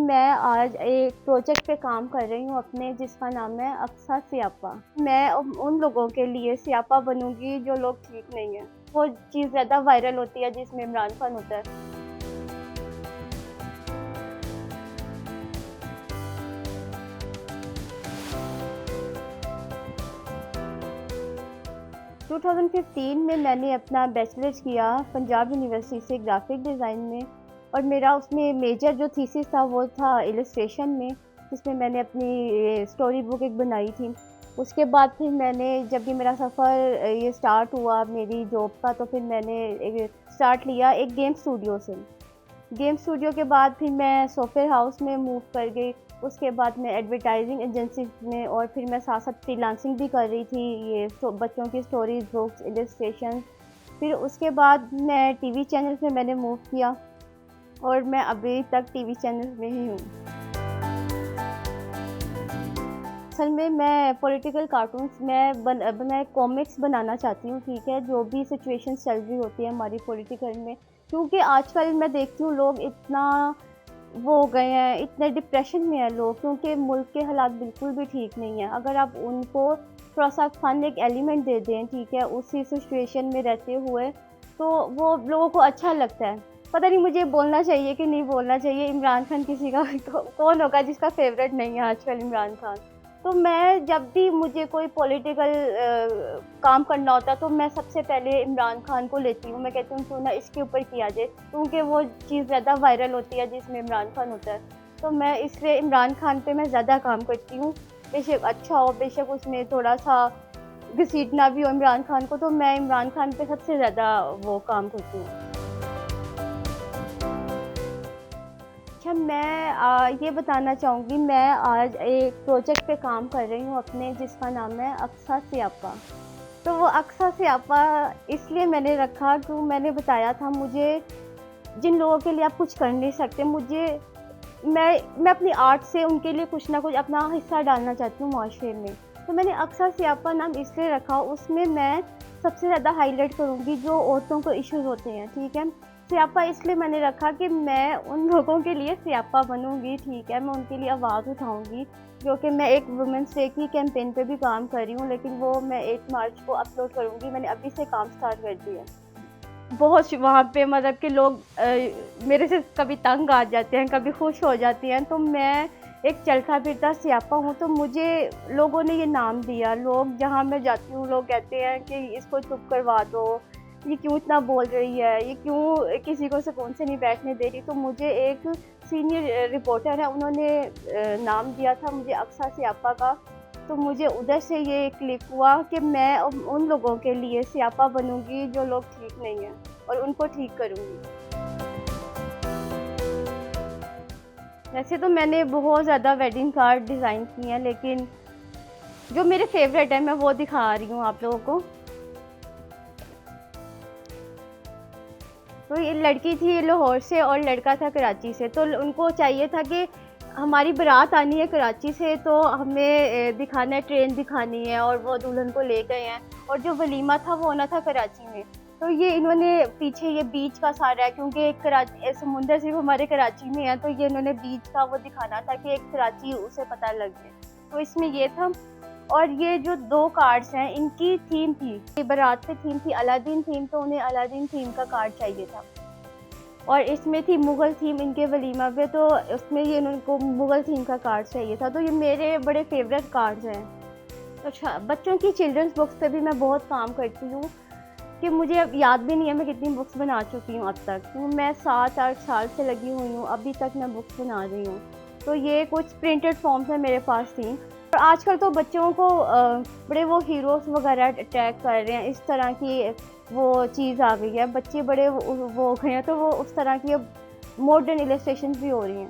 मैं आज एक प्रोजेक्ट पे काम कर रही हूँ अपने, जिसका नाम है अक्सा स्यापा। मैं उन लोगों के लिए स्यापा बनूंगी जो लोग ठीक नहीं है। वो चीज़ ज़्यादा वायरल होती है जिसमें इमरान खान होता है। 2015 में मैंने अपना बैचलर्स किया पंजाब यूनिवर्सिटी से ग्राफिक डिज़ाइन में, और मेरा उसमें मेजर जो थीसिस था वो था इलस्ट्रेशन में, जिसमें मैंने अपनी स्टोरी बुक एक बनाई थी। उसके बाद फिर मैंने, जब भी मेरा सफ़र ये स्टार्ट हुआ मेरी जॉब का, तो फिर मैंने एक स्टार्ट लिया एक गेम स्टूडियो से। गेम स्टूडियो के बाद फिर मैं सॉफ्टवेयर हाउस में मूव कर गई। उसके बाद मैं एडवर्टाइजिंग एजेंसी में, और फिर मैं साथ साथ फ्रीलांसिंग भी कर रही थी, ये बच्चों की स्टोरीज, बुक्स, इलस्ट्रेशन। फिर उसके बाद मैं टीवी चैनल्स में मैंने मूव किया, और मैं अभी तक टीवी चैनल्स में ही हूँ। असल में मैं पॉलिटिकल कार्टून्स मैं कॉमिक्स बनाना चाहती हूँ, ठीक है, जो भी सिचुएशन चल रही होती है हमारी पॉलिटिकल में। क्योंकि आजकल मैं देखती हूँ लोग इतना वो हो गए हैं, इतने डिप्रेशन में हैं लोग, क्योंकि मुल्क के हालात बिल्कुल भी ठीक नहीं है। अगर आप उनको थोड़ा सा फन एक एलिमेंट दे दें, ठीक है, उसी सिचुएशन में रहते हुए, तो वो लोगों को अच्छा लगता है। पता नहीं मुझे बोलना चाहिए कि नहीं बोलना चाहिए, इमरान खान किसी का कौन होगा जिसका फेवरेट नहीं है आजकल इमरान खान। तो मैं जब भी मुझे कोई पॉलिटिकल काम करना होता है, तो मैं सबसे पहले इमरान खान को लेती हूँ। मैं कहती हूँ क्यों ना इसके ऊपर किया जाए, क्योंकि वो चीज़ ज़्यादा वायरल होती है जिसमें इमरान खान होता है। तो मैं इसलिए इमरान खान पे मैं ज़्यादा काम करती हूँ। बेशक अच्छा हो, बेशक उसमें थोड़ा सा घसीटना भी हो इमरान खान को, तो मैं इमरान खान पे सबसे ज़्यादा वो काम करती हूँ। अच्छा, मैं ये बताना चाहूँगी, मैं आज एक प्रोजेक्ट पे काम कर रही हूँ अपने, जिसका नाम है अक्सा स्यापा। तो वो अक्सा स्यापा इसलिए मैंने रखा क्यों, मैंने बताया था मुझे जिन लोगों के लिए आप कुछ कर नहीं सकते, मैं अपनी आर्ट से उनके लिए कुछ ना कुछ अपना हिस्सा डालना चाहती हूँ माशरे में। तो मैंने अक्सा स्यापा नाम इसलिए रखा, उसमें मैं सबसे ज़्यादा हाईलाइट करूँगी जो औरतों को इश्यूज़ होते हैं, ठीक है। स्यापा इसलिए मैंने रखा कि मैं उन लोगों के लिए स्यापा बनूँगी, ठीक है, मैं उनके लिए आवाज़ उठाऊँगी। जो कि मैं एक वुमेन्स डे की कैंपेन पे भी काम कर रही हूँ, लेकिन वो मैं 8 मार्च को अपलोड करूँगी। मैंने अभी से काम स्टार्ट कर दिया है। बहुत वहाँ पे मतलब कि लोग मेरे से कभी तंग आ जाते हैं, कभी खुश हो जाती हैं। तो मैं एक चलता फिरता स्यापा हूँ, तो मुझे लोगों ने ये नाम दिया। लोग जहाँ मैं जाती हूँ लोग कहते हैं कि इसको चुप करवा दो, ये क्यों इतना बोल रही है, ये क्यों किसी को सुकून से नहीं बैठने दे रही। तो मुझे एक सीनियर रिपोर्टर है, उन्होंने नाम दिया था मुझे अक्सा स्यापा का। तो मुझे उधर से ये क्लिक हुआ कि मैं उन लोगों के लिए स्यापा बनूंगी जो लोग ठीक नहीं हैं, और उनको ठीक करूंगी। वैसे तो मैंने बहुत ज़्यादा वेडिंग कार्ड डिज़ाइन किए हैं, लेकिन जो मेरे फेवरेट है मैं वो दिखा रही हूँ आप लोगों को। तो ये लड़की थी लाहौर से और लड़का था कराची से। तो उनको चाहिए था कि हमारी बारात आनी है कराची से, तो हमें दिखाना है, ट्रेन दिखानी है, और वो दुल्हन को ले गए हैं। और जो वलीमा था वो होना था कराची में। तो ये इन्होंने पीछे ये बीच का सारा है, क्योंकि कराची समुंदर सिर्फ हमारे कराची में है, तो ये इन्होंने बीच का वो दिखाना था कि एक कराची उसे पता लग जाए। तो इसमें ये था। और ये जो 2 कार्ड्स हैं इनकी थीम थी, ये बारात पे थीम थी अलादीन थीम, तो उन्हें अलादीन थीम का कार्ड चाहिए था। और इसमें थी मुग़ल थीम इनके वलीमा पे, तो उसमें ये इनको मुग़ल थीम का कार्ड चाहिए था। तो ये मेरे बड़े फेवरेट कार्ड्स हैं। अच्छा, बच्चों की चिल्ड्रंस बुक्स पे भी मैं बहुत काम करती हूँ, कि मुझे अब याद भी नहीं है मैं कितनी बुक्स बना चुकी हूँ अब तक। तो मैं 7-8 साल से लगी हुई हूँ, अभी तक मैं बुक्स बना रही हूँ। तो ये कुछ प्रिंटेड फॉर्म्स में मेरे पास थी। और आजकल तो बच्चों को बड़े वो हीरोज़ वगैरह अटैक कर रहे हैं, इस तरह की वो चीज़ आ गई है। बच्चे बड़े वो हो गए हैं, तो वो उस तरह की अब मॉडर्न इलस्ट्रेशन भी हो रही हैं।